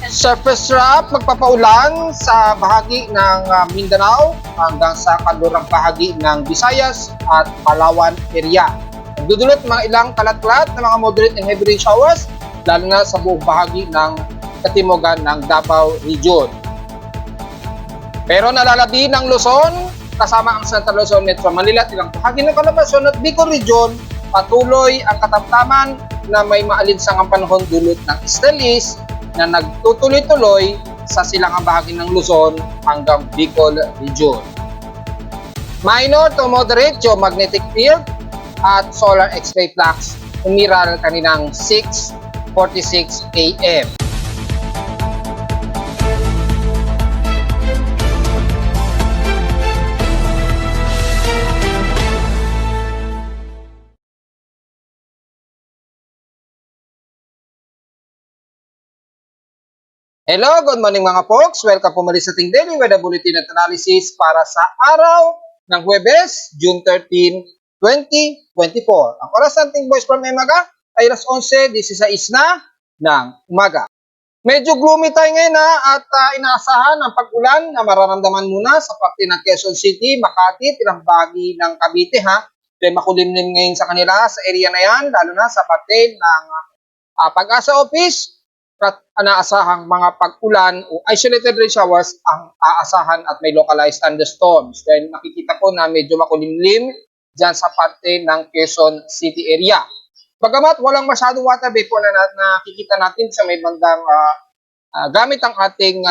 Surface trough magpapaulan sa bahagi ng Mindanao hanggang sa kanlurang bahagi ng Visayas at Palawan area. Magdudulot mga ilang kalat-kalat na mga moderate and heavy rain showers, lalo na sa buong bahagi ng katimugan ng Davao Region. Pero nalalabi ng Luzon, kasama ang Central Luzon, Metro Manila at ilang bahagi ng Calabarzon at Bicol Region, patuloy ang katamtaman na may maalinsangang panahon dulot ng Estelis na nagtutuloy-tuloy sa silangang bahagi ng Luzon hanggang Bicol Region. Minor to moderate geomagnetic field at solar X-ray flux umiral kaninang 6:46 AM. Hello, good morning mga folks. Welcome po muli sa ating daily weather bulletin at analysis para sa araw ng Huwebes, June 13, 2024. Ang oras ng ating voice from Emaga ay alas 11:16 na ng umaga. Medyo gloomy tayo ngayon at inaasahan ang pag-ulan na mararamdaman muna sa parte ng Quezon City, Makati, ilang bahagi ng Cavite Kaya makulimlim ngayon sa kanila sa area na yan, lalo na sa parte ng Pag-asa Office. At inaasahang mga pag-ulan o isolated rain showers ang aasahan at may localized thunderstorms. Dahil makikita po na medyo makulimlim dyan sa parte ng Quezon City area. Bagamat walang masyadong water vapor na nakikita natin sa may bandang gamit ang ating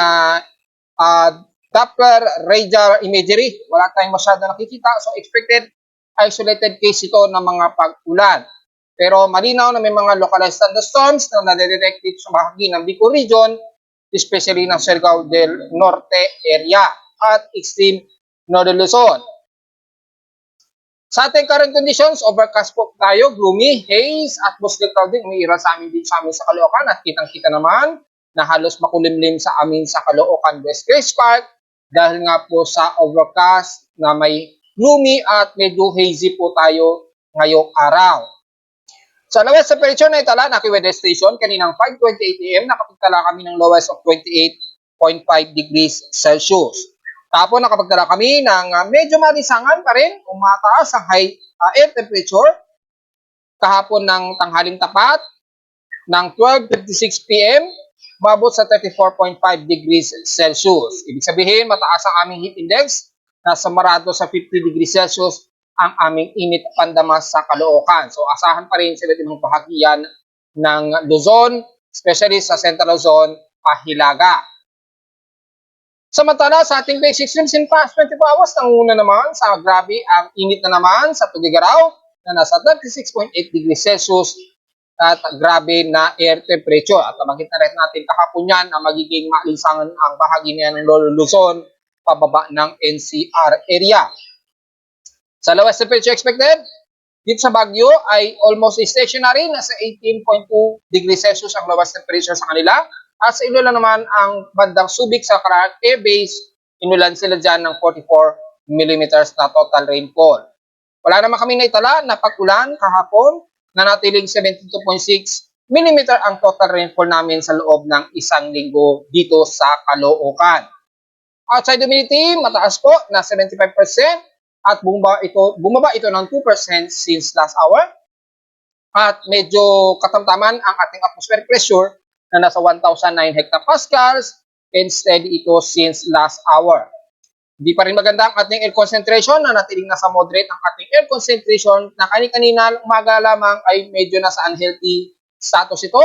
Doppler radar imagery, wala tayong masyadong nakikita. So expected isolated case ito ng mga pag-ulan. Pero malinaw na may mga localized thunderstorms na nadedetect dito sa bahagi ng Bicol Region, especially ng Surigao del Norte area at extreme Northern Luzon. Sa ating current conditions, overcast po tayo, gloomy, haze at mostly clouding umiiral sa amin dito sa amin sa Caloocan at kitang-kita naman na halos makulimlim sa amin sa Caloocan West Grace Park dahil nga po sa overcast na may gloomy at medyo hazy po tayo ngayong araw. Sa lowest temperature na itala na weather station, kaninang 5:28 AM, nakapagtala kami ng lowest of 28.5 degrees Celsius. Tapos nakapagtala kami ng medyo malisangan pa rin, umataas ang high air temperature kahapon ng tanghaling tapat ng 12:56 PM, umabot sa 34.5 degrees Celsius. Ibig sabihin, mataas ang aming heat index, nasa marado sa 50 degrees Celsius ang aming init pandamas sa Caloocan. So asahan pa rin sa iba't ibang bahagian ng Luzon, especially sa Central Luzon, Hilaga. Samantala sa ating basic streams in past 24 hours, nanguna naman sa grabe ang init na naman sa Tugigaraw na nasa 36.8 degrees Celsius at grabe na air temperature. At makita rin natin kahapon yan na magiging maalinsangan ang bahagi niya ng Luzon pababa ng NCR area. Sa lowest temperature expected, dito sa Baguio ay almost stationary, nasa 18.2 degrees Celsius ang lowest temperature sa kanila. At sa Iloilo naman ang bandang Subic sa Clark Air Base, inulan sila dyan ng 44 millimeters na total rainfall. Wala naman kami naitala na pag-ulan kahapon na natiling 72.6 millimeter ang total rainfall namin sa loob ng isang linggo dito sa Caloocan. Outside humidity, mataas po na 75%. At bumaba ito ng 2% since last hour. At medyo katamtaman ang ating atmospheric pressure na nasa 1,009 hectopascals and steady ito since last hour. Hindi pa rin maganda ang ating air concentration na natiling nasa moderate ang ating air concentration na kanina umaga lamang ay medyo nasa unhealthy status ito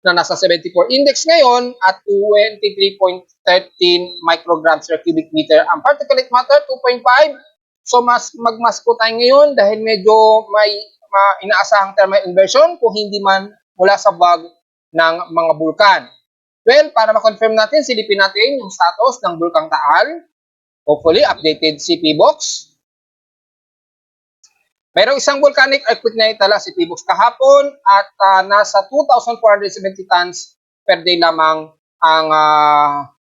na nasa 74 index ngayon at 23.13 micrograms per cubic meter. Ang particulate matter 2.5. So mas magmas po tayo ngayon dahil medyo may inaasahang thermal inversion kung hindi man mula sa bag ng mga bulkan. Well, para ma-confirm natin, silipin natin yung status ng Bulkang Taal. Hopefully, updated si PBOX. Mayroong isang volcanic earthquake na itala si PBOX kahapon at nasa 2,470 tons per day lamang ang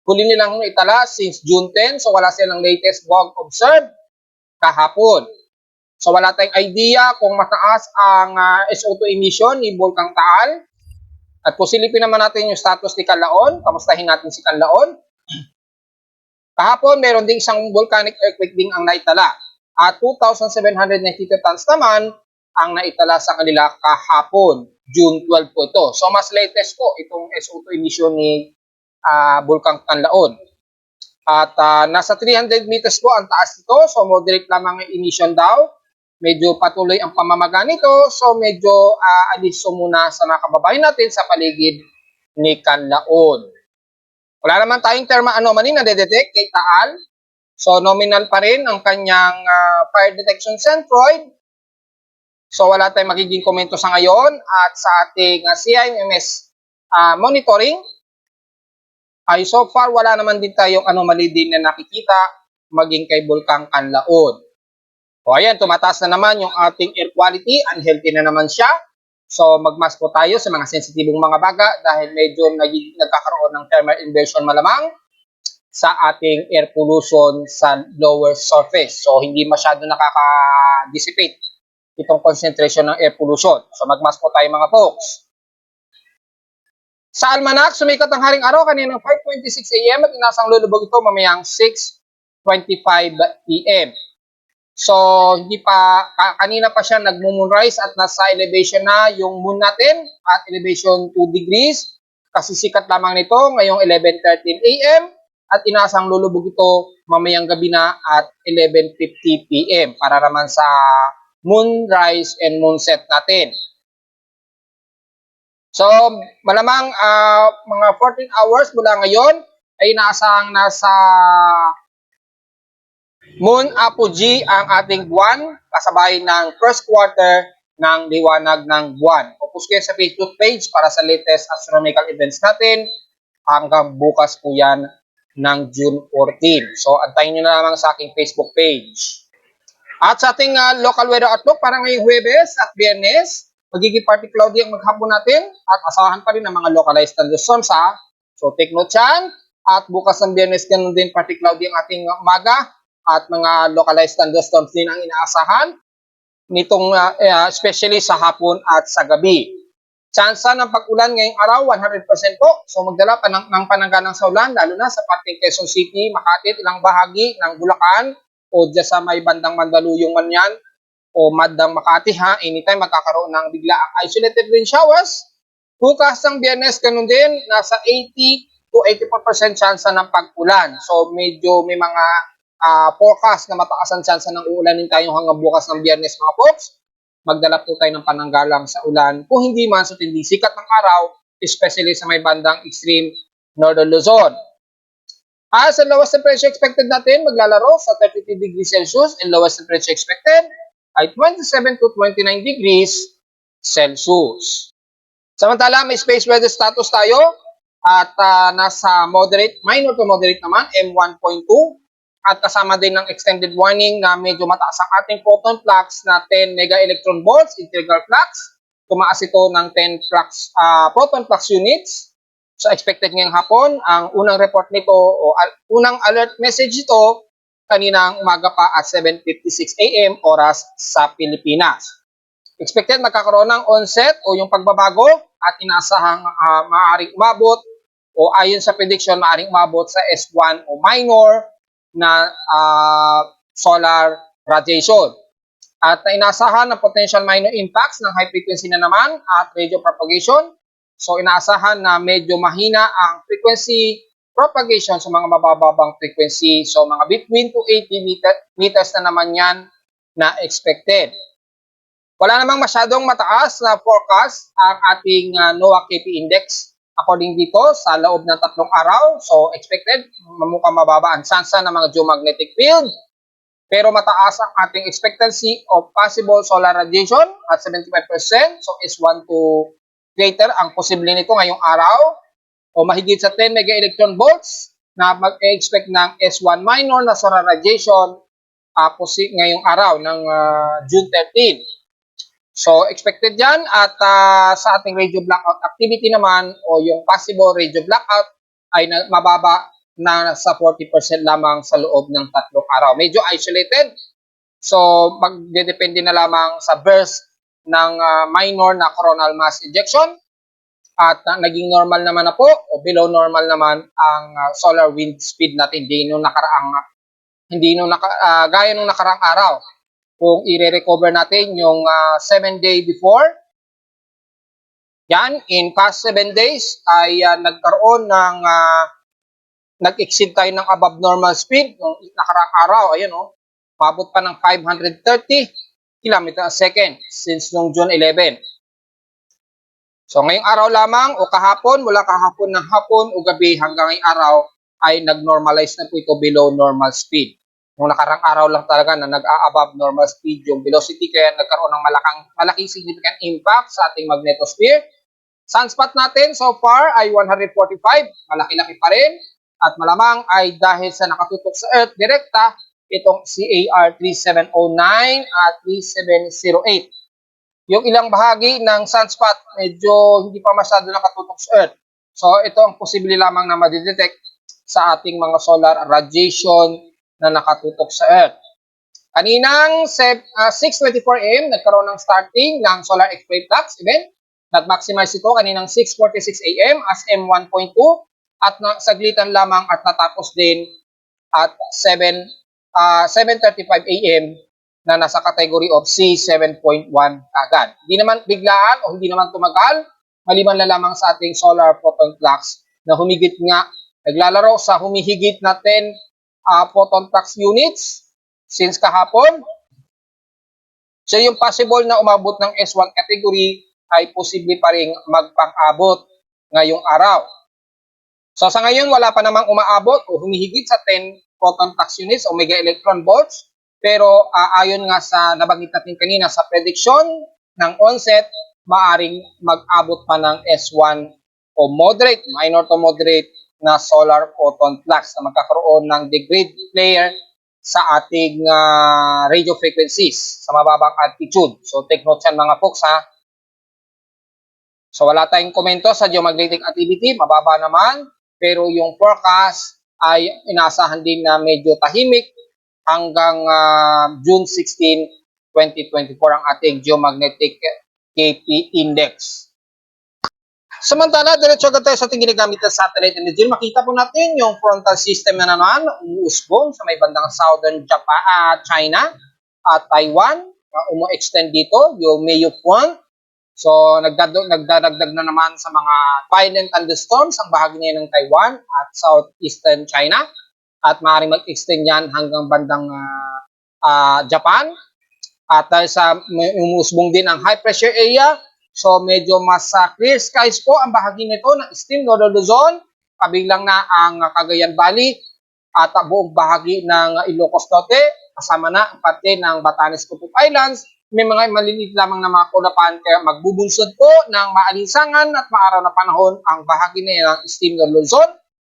huli nilang itala since June 10. So wala silang latest bog observed kahapon. So wala tayong idea kung mataas ang SO2 emission ni Bulkang Taal At kung silipin naman natin yung status ni Canlaon, kamustahin natin si Canlaon. Kahapon, meron ding isang volcanic earthquake ding ang naitala. At 2,792 tons naman ang naitala sa kanila kahapon, June 12 po ito. So, mas latest po itong SO2 emission ni Bulkang Canlaon. At nasa 300 meters po ang taas nito. So, moderate lamang ang emission daw. Medyo patuloy ang pamamaga nito. So, medyo aliso muna sa mga kababayan natin sa paligid ni Canlaon. Wala naman tayong thermal anomaly na detect kay Taal. So, nominal pa rin ang kanyang fire detection centroid. So, wala tayong magiging komento sa ngayon. At sa ating CIMMS monitoring, ay so far wala naman din tayong anomaly din na nakikita maging kay Bulkang Canlaon. O ayan, tumataas na naman yung ating air quality, unhealthy na naman siya. So magmask po tayo sa mga sensitibong mga baga dahil medyo nagkakaroon ng thermal inversion malamang sa ating air pollution sa lower surface. So hindi masyado nakaka-dissipate itong concentration ng air pollution. So magmask po tayo mga folks. Sa Almanac, sumikat ang haring araw kaninang 5:26 AM at inasang lulubog ito mamayang 6:25 PM. So, kanina pa siya nag-moonrise at nasa elevation na yung moon natin at elevation 2 degrees. Kasi sikat lamang nito ngayong 11:13 AM at inasang lulubog ito mamayang gabi na at 11:50 PM para naman sa moonrise and moonset natin. So, malamang mga 14 hours mula ngayon ay inaasahang nasa moon apogee ang ating buwan kasabay ng first quarter ng liwanag ng buwan. Focus kayo sa Facebook page para sa latest astronomical events natin. Hanggang bukas po yan ng June 14. So, antayin nyo na lamang sa aking Facebook page. At sa ating local weather outlook para ngayong Huwebes at Biyernes, magiging partly cloudy ang maghapon natin at asahan pa rin ang mga localized thunderstorms ha. So, take note yan. At bukas ng Biyernes, ganun din partly cloudy ang ating umaga at mga localized thunderstorms din ang inaasahan nitong especially sa hapon at sa gabi. Tsansa ng pag-ulan ngayong araw 100% po. So magdala pa ng pananggalang sa ulan lalo na sa parting Quezon City, Makati, ilang bahagi ng Bulacan o dyan sa may bandang Mandaluyong man yan o Madang Makati ha. Anytime magkakaroon ng biglaang isolated rain showers. Bukas ng Biyernes ganun din nasa 80 to 84% tsansa ng pag-ulan. So medyo may mga forecast na mataas ang chance ng uulanin tayo hanggang bukas ng Biyernes mga folks. Magdala po tayo ng pananggalang sa ulan kung hindi man sa tinding sikat ng araw, especially sa may bandang extreme northern Luzon. Sa lowest temperature expected natin, maglalaro sa 33 degrees Celsius and lowest temperature expected ay 27 to 29 degrees Celsius. Samantala, may space weather status tayo at nasa moderate, minor to moderate naman, M1.2. At kasama din ng extended warning na medyo mataas ang ating photon flux na 10 mega electron volts integral flux. Tumaas ito ng 10 flux, proton flux units. So expected ngayong hapon, ang unang report nito o unang alert message ito kaninang umaga pa at 7:56 AM oras sa Pilipinas. Expected magkakaroon ng onset o yung pagbabago at inaasahang maaaring umabot o ayon sa prediction maaaring umabot sa S1 o minor na solar radiation. At inaasahan ng potential minor impacts ng high frequency na naman at radio propagation. So inaasahan na medyo mahina ang frequency propagation sa mga mabababang frequency. So mga between 280 meters na naman yan na expected. Wala namang masyadong mataas na forecast ang ating NOAA KP index according dito sa loob ng 3 araw. So expected mukhang mababa ang tsansa ng mga geomagnetic field. Pero mataas ang ating expectancy of possible solar radiation at 75%. So S1 to greater ang posible nito ngayong araw. O mahigit sa 10 mega electron volts na mag-expect ng S1 minor na solar radiation ngayong araw ng June 13. So, expected yan at sa ating radio blackout activity naman o yung possible radio blackout ay mababa na sa 40% lamang sa loob ng 3 araw. Medyo isolated. So, magdedepende na lamang sa burst ng minor na coronal mass ejection at naging normal naman na po o below normal naman ang solar wind speed natin. Gaya nung nakaraang araw. Kung i-recover natin yung 7 day before, yan, in past 7 days ay nagkaroon ng nag-exceed tayo ng above normal speed nung nakaraang araw. Ayun, mabot pa ng 530 km a second since nung June 11. So ngayong araw lamang o kahapon, mula kahapon ng hapon o gabi hanggang ngayong araw ay nag-normalize na po ito below normal speed. Nung nakarang araw lang talaga na nag-a-above normal speed yung velocity, kaya nagkaroon ng malaking significant impact sa ating magnetosphere. Sunspot natin so far ay 145, malaki-laki pa rin. At malamang ay dahil sa nakatutok sa Earth direkta, itong CAR 3709 at 3708. Yung ilang bahagi ng sunspot medyo hindi pa masyado nakatutok sa Earth. So ito ang posible lamang na madidetect sa ating mga solar radiation na nakatutok sa Earth. Kaninang 6:24 AM, nagkaroon ng starting ng solar X-ray flux event. Nag-maximize ito kaninang 6:46 AM as M1.2 at saglitan lamang at natapos din at 7:35 AM na nasa category of C7.1 agad. Hindi naman biglaan o hindi naman tumagal, maliban na lamang sa ating solar photon flux na humigit nga, naglalaro sa humihigit na 10 photon flux units since kahapon. So yung possible na umabot ng S1 category ay posible pa rin magpang-abot ngayong araw. So sa ngayon wala pa namang umaabot o humihigit sa 10 photon flux units o mega electron volts, pero ayon nga sa nabanggit natin kanina sa prediction ng onset, maaring mag-abot pa ng S1 o moderate, minor to moderate na solar photon flux na magkakaroon ng degrade layer sa ating radio frequencies sa mababang altitude. So take note yan mga folks ha. So wala tayong komento sa geomagnetic activity, mababa naman, pero yung forecast ay inaasahan din na medyo tahimik hanggang June 16, 2024 ang ating geomagnetic KP index. Samantala, diretso agad tayo sa ating ginagamit na satellite imagery. Makita po natin yung frontal system na naman umuusbong sa may bandang southern Japan, China at Taiwan. Umu-extend dito yung Mayu Front. So, nagdadagdag na naman sa mga violent thunderstorms ang bahagi niya ng Taiwan at southeastern China. At maaaring mag-extend yan hanggang bandang Japan. At dahil sa umusbong din ang high pressure area, so medyo mas clear skies po ang bahagi nito ng Eastern Northern Luzon, kabilang na ang Cagayan Valley at buong bahagi ng Ilocos Norte, kasama na ang parte ng Batanes Cook Islands. May mga maliliit lamang na mga kulapan, kaya magbubunsod po ng maalinsangan at maaraw na panahon ang bahagi na ng Eastern Northern Luzon,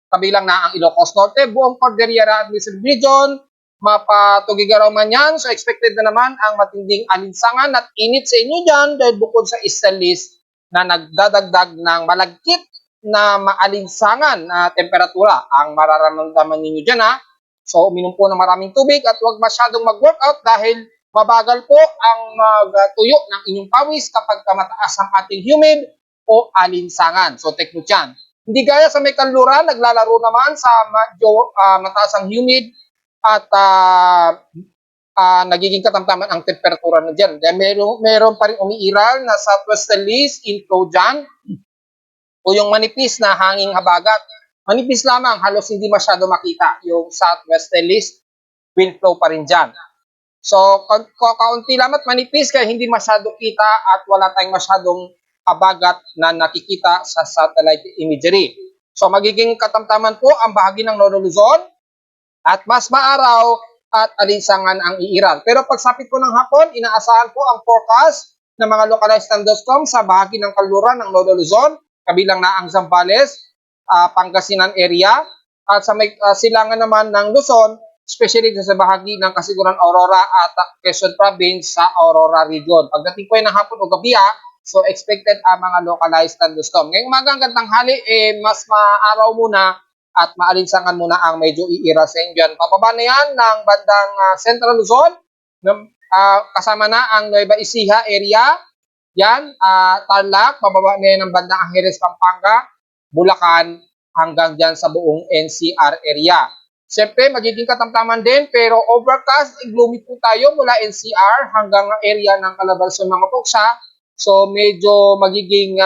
kabilang na ang Ilocos Norte, buong Cordillera Administrative Region, mapatugigaraw man yan. So expected na naman ang matinding alinsangan at init sa inyo dyan dahil bukod sa eastern list na nagdadagdag ng malagkit na maalinsangan na temperatura ang mararamdaman ninyo dyan ha. So uminom po ng maraming tubig at huwag masyadong mag-workout dahil mabagal po ang magtuyo ng inyong pawis kapag mataas ang ating humid o alinsangan. So take note yan. Hindi gaya sa may kanluran, naglalaro naman sa mataas ang humid at nagiging katamtaman ang temperatura na dyan. Meron pa rin umiiral na southwesterlies inflow dyan o yung manipis na hanging habagat. Manipis lamang, halos hindi masyado makita yung southwesterlies wind flow pa rin dyan. So, kaunti lamang manipis kaya hindi masyado kita at wala tayong masyadong habagat na nakikita sa satellite imagery. So, magiging katamtaman po ang bahagi ng Northern Luzon at mas maaraw at alinsangan ang iiral. Pero pagsapit po ng hapon, inaasahan po ang forecast ng mga localized thunderstorms sa bahagi ng kanluran ng Northern Luzon, kabilang na ang Zambales, Pangasinan area, at sa may silangan naman ng Luzon, especially sa bahagi ng Kasiguran Aurora at Quezon Province sa Aurora region. Pagdating po ng hapon o gabi, so expected ang mga localized thunderstorm. Ngayong umaga hanggang tanghali, mas maaraw muna at maalinsangan muna ang medyo iira sa inyo dyan. Pababa na yan ng bandang Central Luzon, kasama na ang Nueva Ecija area. yan, Tarlac, pababa na yan ng bandang Angeles, Pampanga, Bulacan, hanggang dyan sa buong NCR area. Siyempre, magiging katamtaman din, pero overcast and gloomy po tayo mula NCR hanggang area ng Calabarzon, mga poksa. So, medyo magiging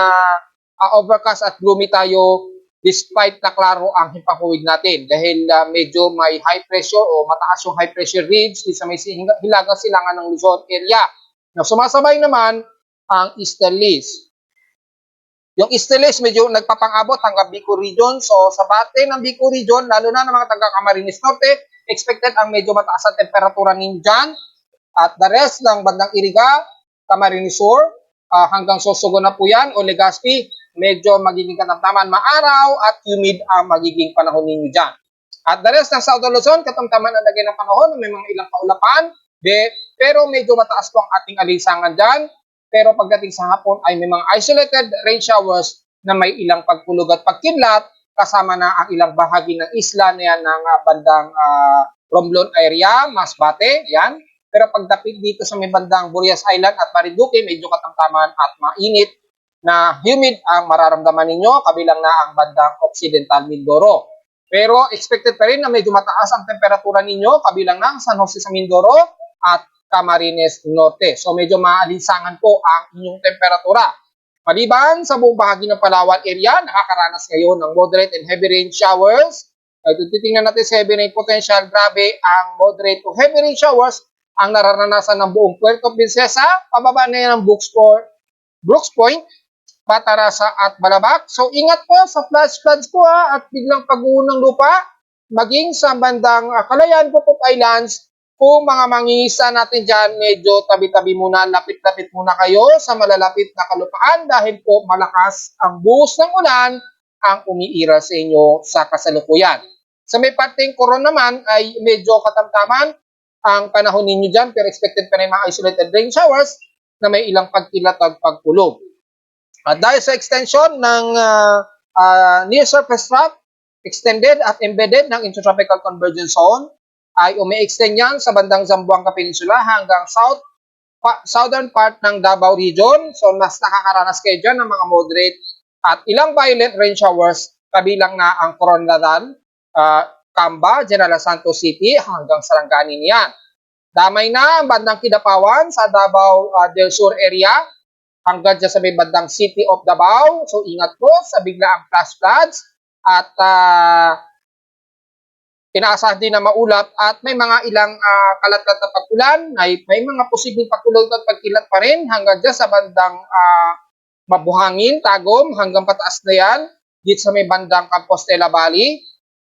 overcast at gloomy tayo despite na klaro ang himpapuwid natin dahil medyo may high pressure o mataas yung high pressure ridge sa may hilagang silangan ng Luzon area. Now, sumasabay naman ang easterlies. Yung easterlies medyo nagpapang-abot hanggang Bicol region. So, sa bate ng Bicol region, lalo na ng mga taga Camarines Norte, expected ang medyo mataas ang temperatura ninyo dyan. At the rest ng bandang Iriga, Camarines Sur, hanggang Sorsogon na po yan, o Legazpi, medyo magiging katamtaman, maaraw at humid ang magiging panahon ninyo dyan. At the rest ng Southern Luzon, katamtaman ang lagay ng panahon, may mga ilang kaulapan, pero medyo mataas po ang ating alinsangan dyan. Pero pagdating sa hapon ay may mga isolated rain showers na may ilang pagkulog at pagkidlat, kasama na ang ilang bahagi ng isla na yan ng bandang Romblon area, Masbate, yan. Pero pagdapit dito sa may bandang Burias Island at Marinduque, medyo katamtaman at mainit na humid ang mararamdaman ninyo, kabilang na ang bandang Occidental Mindoro. Pero expected pa rin na medyo mataas ang temperatura ninyo, kabilang na ang San Jose sa Mindoro at Camarines Norte. So medyo maalinsangan po ang inyong temperatura. Maliban sa buong bahagi ng Palawan area, nakakaranas ngayon ng moderate and heavy rain showers. Ito titingnan natin sa heavy rain potential. Grabe ang moderate to heavy rain showers ang nararanasan ng buong Puerto Princesa, pababa na yan ng Brooks Point, Batarasa at Balabac. So ingat po sa flash floods po at biglang pag-uho ng lupa, maging sa bandang Calayan, Pupok Islands. Kung mga mangingisa natin dyan, medyo tabi-tabi muna, lapit-lapit muna kayo sa malalapit na kalupaan dahil po malakas ang buhos ng ulan ang umiiral sa inyo sa kasalukuyan. Sa may parteng Coron naman ay medyo katamtaman ang panahon ninyo dyan, pero expected pa rin mga isolated rain showers na may ilang pagkilat at pagkulog. At dahil sa extension ng near surface trough, extended at embedded ng intertropical convergence zone, ay umi-extend yan sa bandang Zamboanga Peninsula hanggang southern part ng Davao region. So, mas nakakaranas kayo dyan ng mga moderate at ilang violent rain showers, kabilang na ang Coronadal, Camba, General Santos City, hanggang Sarangani niyan. Damay na ang bandang Kidapawan sa Davao del Sur area, hanggang dyan sa may bandang City of Davao. So, ingat po sa biglaang flash floods at inaasahan din na maulap at may mga ilang kalat-kalat na pag-ulan, may mga posibleng pagkulog at pagkilat pa rin hanggang dyan sa bandang Mabuhangin, Tagum, hanggang pataas na yan, dito sa may bandang Compostela Valley.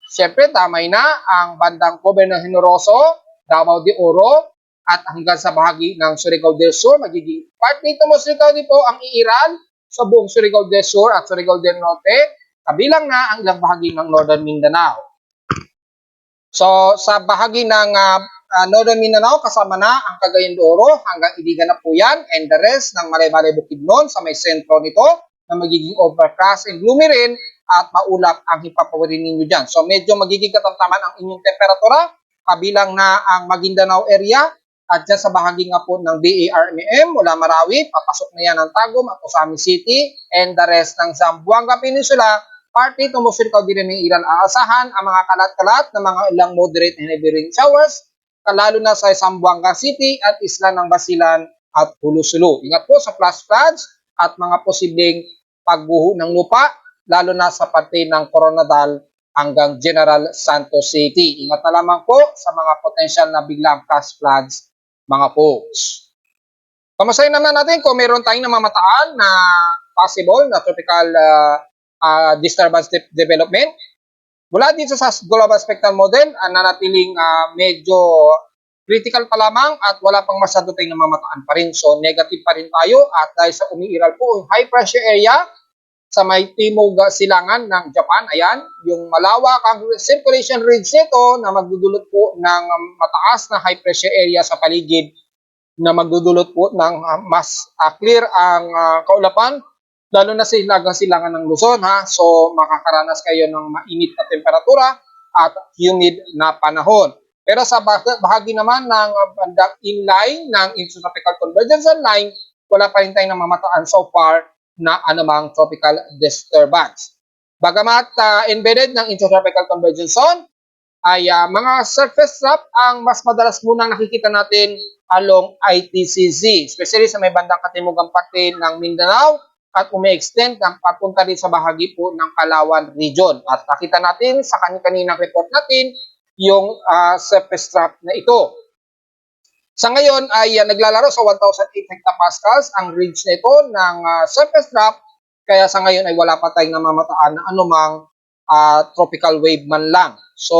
Siyempre, tamay na ang bandang Goberno Generoso, Davao de Oro, at hanggang sa bahagi ng Surigao del Sur, magiging part nito mo Surigao din po ang iiral sa buong Surigao del Sur at Surigao del Norte, kabilang na ang ilang bahagi ng Northern Mindanao. So, sa bahagi ng Northern Mindanao, kasama na ang Cagayan de Oro hanggang Iligan na po yan, and the rest ng Malay-Malay Bukidnon sa may sentro nito na magiging overcast and gloomy rin at maulap ang hipapawirin ninyo dyan. So, medyo magiging katamtaman ang inyong temperatura, kabilang na ang Maguindanao area at dyan sa bahagi nga po ng BARMM mula Marawi, papasok na yan ang Tagum at Osamis City, and the rest ng Zamboanga Peninsula. Party tumusirikaw din ng ilan aasahan ang mga kalat-kalat na mga ilang moderate and heavy rain showers, lalo na sa Zamboanga City at isla ng Basilan at Hulusulu. Ingat po sa flash floods at mga posibleng pagguho ng lupa, lalo na sa parte ng Coronadal hanggang General Santos City. Ingat na lamang po sa mga potential na biglang flash floods, mga folks. Kamustahin naman natin kung meron tayong namamataan na possible na tropical disturbance development. Mula dito sa Global Spectral Model, nanatiling medyo critical pa lamang at wala pang masyado tayong namamataan pa rin. So, negative pa rin tayo at dahil sa umiiral po yung high pressure area sa may timog silangan ng Japan, ayan, yung malawak ang circulation ridge nito na magdudulot po ng mataas na high pressure area sa paligid na magdudulot po ng mas clear ang kaulapan, lalo na sa hilagang silangan ng Luzon, ha. So, makakaranas kayo ng mainit na temperatura at humid na panahon. Pero sa bahagi naman ng bandang inline ng intertropical convergence line, wala pa rin tayong namamataan so far na anumang tropical disturbance. Bagamat embedded ng Intertropical Convergence Zone, ay mga surface trough ang mas madalas munang nakikita natin along ITCZ, especially sa may bandang katimugang parte ng Mindanao at umi-extend ng papunta din sa bahagi po ng Palawan region. At nakita natin sa kaninang report natin yung surface trough na ito. Sa ngayon ay naglalaro sa 1,008 hectopascals ang range na ito ng surface trough, kaya sa ngayon ay wala pa tayong namamataan na anumang tropical wave man lang. So,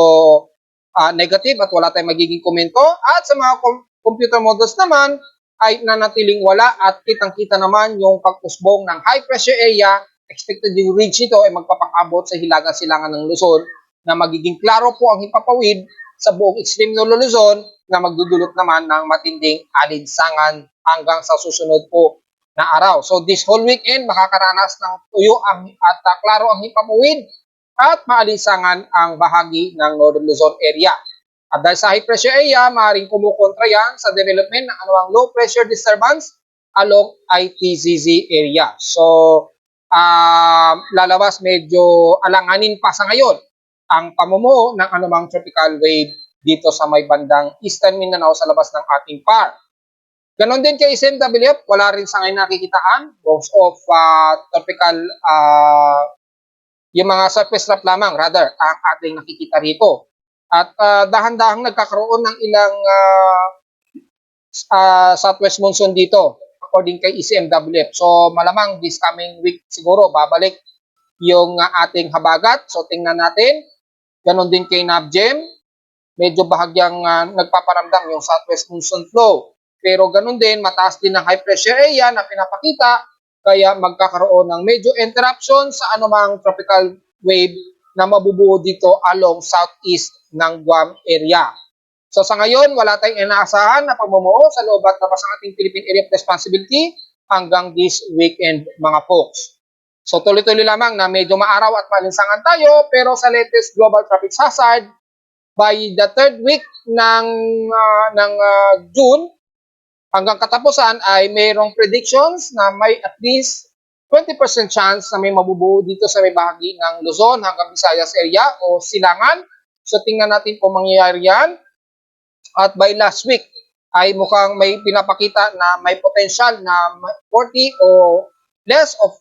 negative at wala tayong magiging komento. At sa mga computer models naman ay nanatiling wala at kitang-kita naman yung pag-usbong ng high pressure area. Expected yung range nito ay magpapang-abot sa hilaga-silangan ng Luzon na magiging klaro po ang himpapawid sa buong extreme ng Luzon na magdudulot naman ng matinding alinsangan hanggang sa susunod po na araw. So this whole weekend makakaranas ng tuyo at klaro ang himpapawid at maalinsangan ang bahagi ng Northern Luzon area. At dahil sa high pressure area, maaaring kumukontra yan sa development ng anumang low pressure disturbance along ITCZ area. So lalabas medyo alanganin pa sa ngayon ang pamumuo ng anumang tropical wave dito sa may bandang Eastern Mindanao sa labas ng ating PAR. Ganon din kay SMWF, wala rin sa ngayon nakikitaan most of tropical yung mga surface trough lamang rather ang ating nakikita rito. At dahan-dahang nagkakaroon ng ilang southwest monsoon dito according kay ECMWF. So malamang this coming week siguro babalik yung ating habagat. So tingnan natin. Ganon din kay NAVGEM. Medyo bahagyang nagpaparamdam yung southwest monsoon flow. Pero ganun din, mataas din ang high pressure area na pinapakita, kaya magkakaroon ng medyo interruption sa anumang tropical wave na mabubuo dito along southeast ng Guam area. So sa ngayon, wala tayong inaasahan na pamumuo sa loob at labas ng ating Philippine Area of Responsibility hanggang this weekend mga folks. So tuloy-tuloy lamang na medyo maaraw at malinsangan tayo, pero sa latest global traffic hazard, by the third week ng June, hanggang katapusan ay mayroong predictions na may at least 20% chance na may mabubuo dito sa may bahagi ng Luzon hanggang Visayas area o Silangan. So tingnan natin kung mangyayari yan. At by last week ay mukhang may pinapakita na may potential na 40 o less of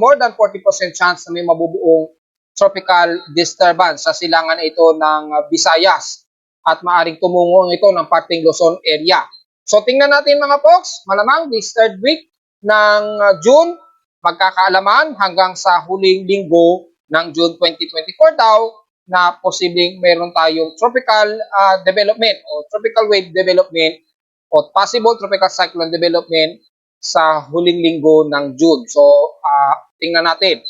more than 40% chance na may mabubuong tropical disturbance sa silangan ito ng Visayas at maaring tumungo ito ng parting Luzon area. So tingnan natin mga folks, malamang this third week ng June, magkakaalaman hanggang sa huling linggo ng June 2024 daw na posibleng meron tayong tropical development o tropical wave development o possible tropical cyclone development sa huling linggo ng June. So tingnan natin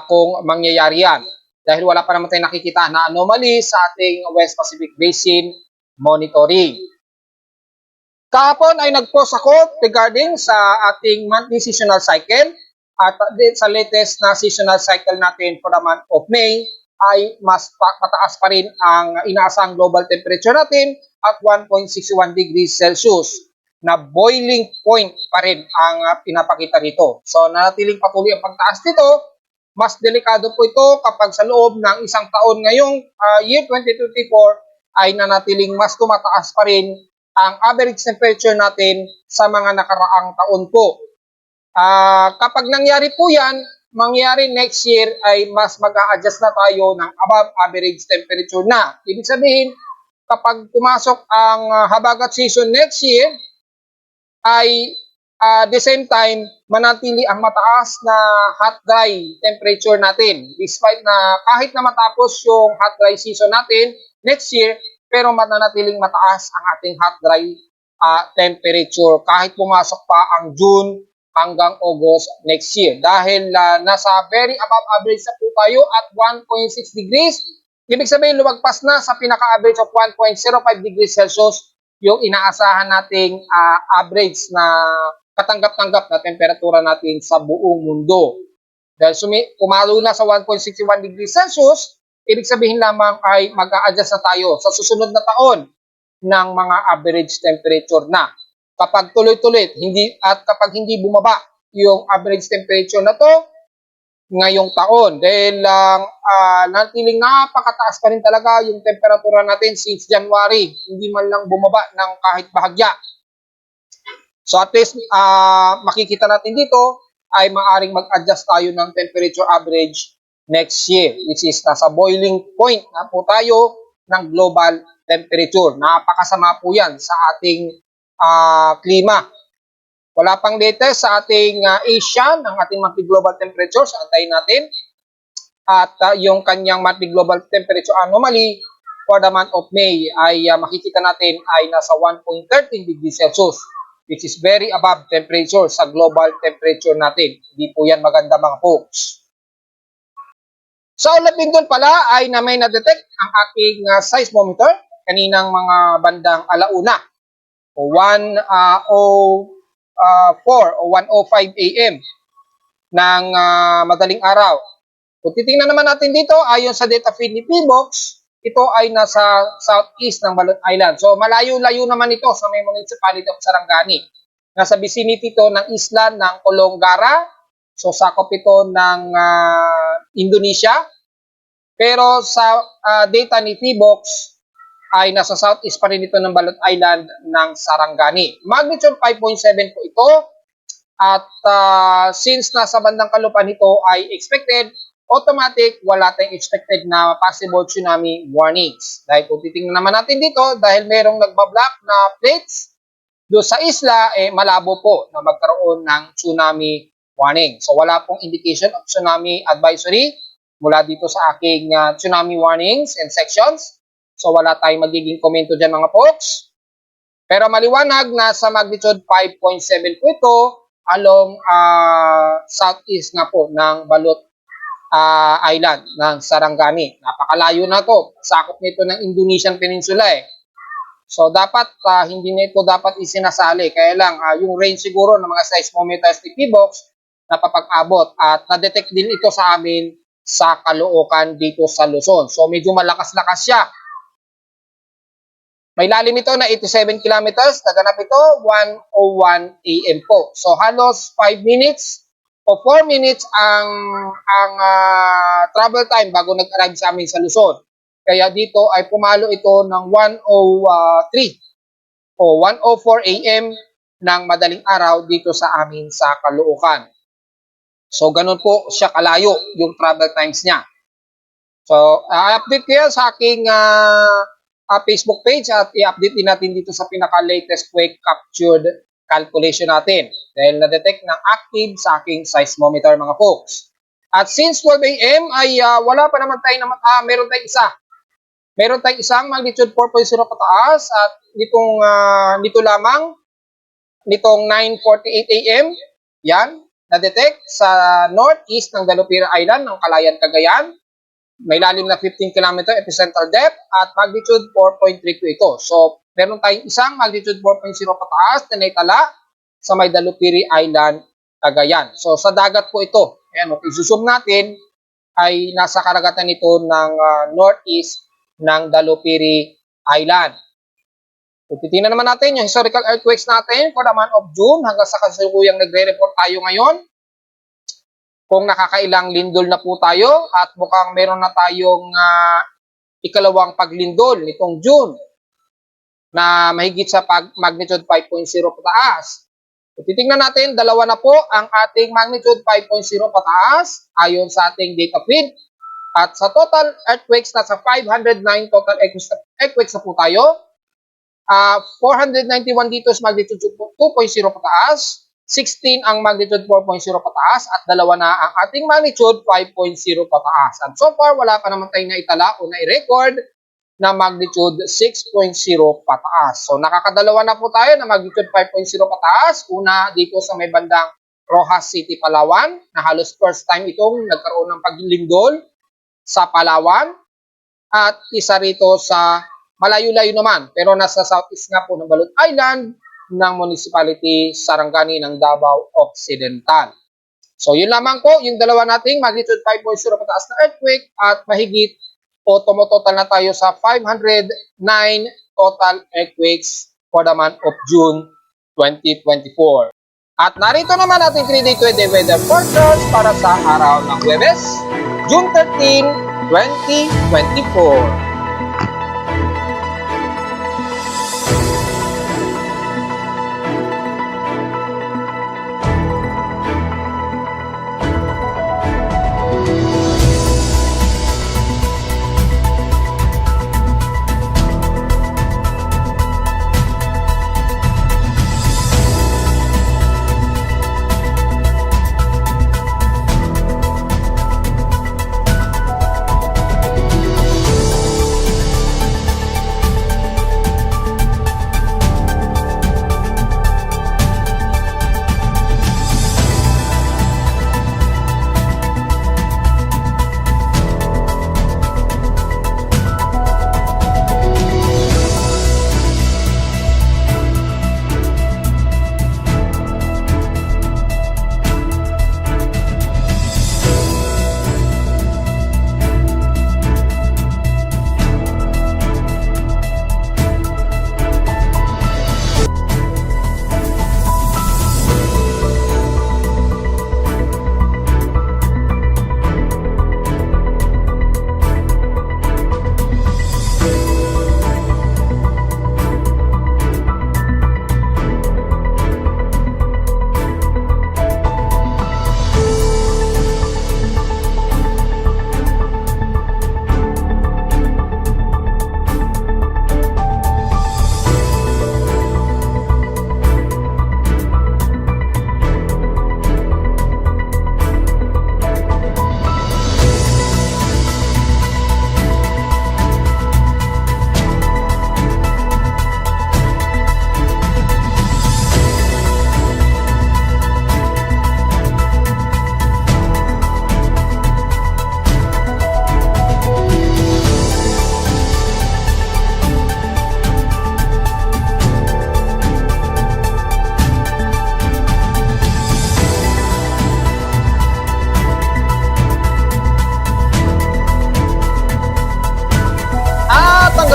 kung mangyayari yan. Dahil wala pa naman tayong nakikita na anomaly sa ating West Pacific Basin monitoring. Kahapon ay nag-post ako regarding sa ating monthly seasonal cycle at sa latest na seasonal cycle natin for the month of May ay mas mataas pa rin ang inaasang global temperature natin at 1.61 degrees Celsius na boiling point pa rin ang pinapakita rito. So nanatiling patuloy ang pagtaas nito. Mas delikado po ito kapag sa loob ng isang taon ngayong year 2024 ay nanatiling mas tumataas pa rin ang average temperature natin sa mga nakaraang taon po. Kapag nangyari po yan, mangyari next year ay mas mag-a-adjust na tayo ng above average temperature na. Ibig sabihin, kapag pumasok ang habagat season next year, ay the same time, manatili ang mataas na hot dry temperature natin. Despite na kahit na matapos yung hot dry season natin next year, pero mananatiling mataas ang ating hot dry temperature kahit pumasok pa ang June hanggang August next year. Dahil nasa very above average na po tayo at 1.6 degrees. Ibig sabihin, lumagpas na sa pinaka-average of 1.05 degrees Celsius yung inaasahan nating average na katanggap-tanggap na temperatura natin sa buong mundo. Dahil pumalo na sa 1.61 degrees Celsius, ibig sabihin lamang ay mag-a-adjust na tayo sa susunod na taon ng mga average temperature na. kapag tuloy-tuloy kapag hindi bumaba yung average temperature na to ngayong taon dahil natiling napakataas pa rin talaga yung temperatura natin since January, hindi man lang bumaba ng kahit bahagya. So at least makikita natin dito ay maaring mag-adjust tayo ng temperature average next year, which is nasa boiling point na po tayo ng global temperature. Napakasama po yan sa ating klima. Wala pang latest sa ating Asia ng ating monthly global temperature. So antayin natin. At yung kanyang monthly global temperature anomaly for the month of May ay makikita natin ay nasa 1.13 degrees Celsius, which is very above temperature sa global temperature natin. Hindi po yan maganda mga folks. Sa Ulap Lindol pala ay na may na-detect ang aking seismometer kaninang mga bandang alauna o 1:04 o 1:05 AM ng madaling araw. Kung titingnan naman natin dito, ayon sa data feed ni PBOX, ito ay nasa southeast ng Balot Island. So malayo-layo naman ito sa may municipality of Sarangani. Nasa vicinity ito ng isla ng Colongara. So sakop ito ng Indonesia. Pero sa data ni PBOX ay nasa southeast pa rin ito ng Balot Island ng Sarangani. Magnitude 5.7 po ito. At since nasa bandang kalupan nito ay expected, automatic, wala tayong expected na possible tsunami warnings. Dahil kung titingnan naman natin dito, dahil merong nagbablock na plates doon sa isla, malabo po na magkaroon ng tsunami warning. So wala pong indication of tsunami advisory mula dito sa aking tsunami warnings and sections. So wala tayong magiging komento dyan mga folks. Pero maliwanag na sa magnitude 5.7 po ito along southeast nga po ng Balot Island ng Sarangani. Napakalayo na to. Sakop nito ng Indonesian Peninsula So dapat hindi na ito dapat isinasali. Kaya lang yung range siguro ng mga seismometers ni PBOX napapag-abot at na-detect din ito sa amin sa Caloocan dito sa Luzon. So medyo malakas-lakas siya. May lalim ito na 87 kilometers. Naganap ito 1:01 AM po. So halos 5 minutes o 4 minutes ang travel time bago nag-arrive sa amin sa Luzon. Kaya dito ay pumalo ito ng 1:03 o 1:04 AM ng madaling araw dito sa amin sa Caloocan. So ganun po siya kalayo yung travel times niya. So update ko yan sa aking Facebook page at i-update din natin dito sa pinaka-latest quake captured calculation natin dahil na-detect ng active sa aking seismometer mga folks. At since 12 AM ay wala pa naman tayo meron tayong isa. Meron tayong isang magnitude 4.0 pataas at nito lamang nitong 9:48 AM yan na-detect sa northeast ng Dalupira Island ng Calayan, Cagayan. May lalim na 15 km epicenter depth at magnitude 4.3 ito. So, meron tayong isang magnitude 4.0 pataas na naitala sa may Dalupiri Island, Cagayan. So, sa dagat po ito. Ayan, okay, zoom natin ay nasa karagatan nito ng northeast ng Dalupiri Island. Kung titingnan naman natin yung historical earthquakes natin for the month of June hanggang sa kasalukuyang nagre-report tayo ngayon. Kung nakakailang lindol na po tayo at mukhang meron na tayong ikalawang paglindol nitong June na mahigit sa magnitude 5.0 pataas. Kung titingnan natin, dalawa na po ang ating magnitude 5.0 pataas ayon sa ating data feed. At sa total earthquakes, nasa 509 total earthquakes na po tayo. 491 dito sa magnitude 2.0 pataas. 16 ang magnitude 4.0 pataas at dalawa na ang ating magnitude 5.0 pataas. At so far, wala pa naman tayong naitala o nai-record na magnitude 6.0 pataas. So nakakadalawa na po tayo na magnitude 5.0 pataas. Una dito sa may bandang Rojas City, Palawan, na halos first time itong nagkaroon ng paglindol sa Palawan. At isa rito sa malayo-layo naman, pero nasa southeast nga po ng Balot Island, ng Municipality Sarangani ng Davao Occidental. So yun lamang po, yung dalawa nating magnitude 5.0 pataas na earthquake at mahigit o tumototal na tayo sa 509 total earthquakes for the month of June 2024. At narito naman ating 3-day 20 weather forecast para sa araw ng Huwebes, June 13, 2024.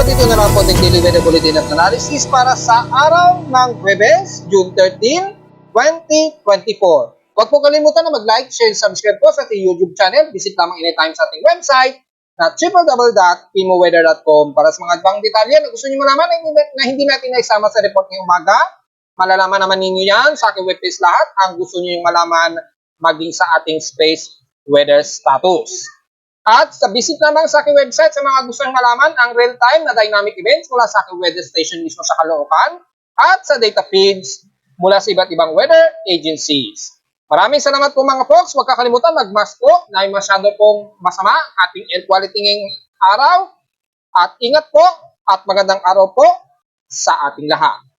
Dito na lang po ang Daily Weather Bulletin at Analysis para sa araw ng Huwebes, June 13, 2024. Huwag po kalimutan na mag-like, share, subscribe po sa ating YouTube channel. Visit lamang anytime sa ating website na www.pimoweather.com para sa mga ibang detalye na gusto niyo malaman na hindi natin naisama sa report ngayong umaga. Malalaman naman ninyo yan sa aking webpage lahat ang gusto niyo yung malaman maging sa ating space weather status. At sa visit naman sa aking website sa mga gustong malaman ang real-time na dynamic events mula sa aking weather station mismo sa Caloocan at sa data feeds mula sa iba't ibang weather agencies. Maraming salamat po mga folks. Huwag kakalimutan mag-mask po na masyado pong masama ating air quality ngayong araw. At ingat po at magandang araw po sa ating lahat.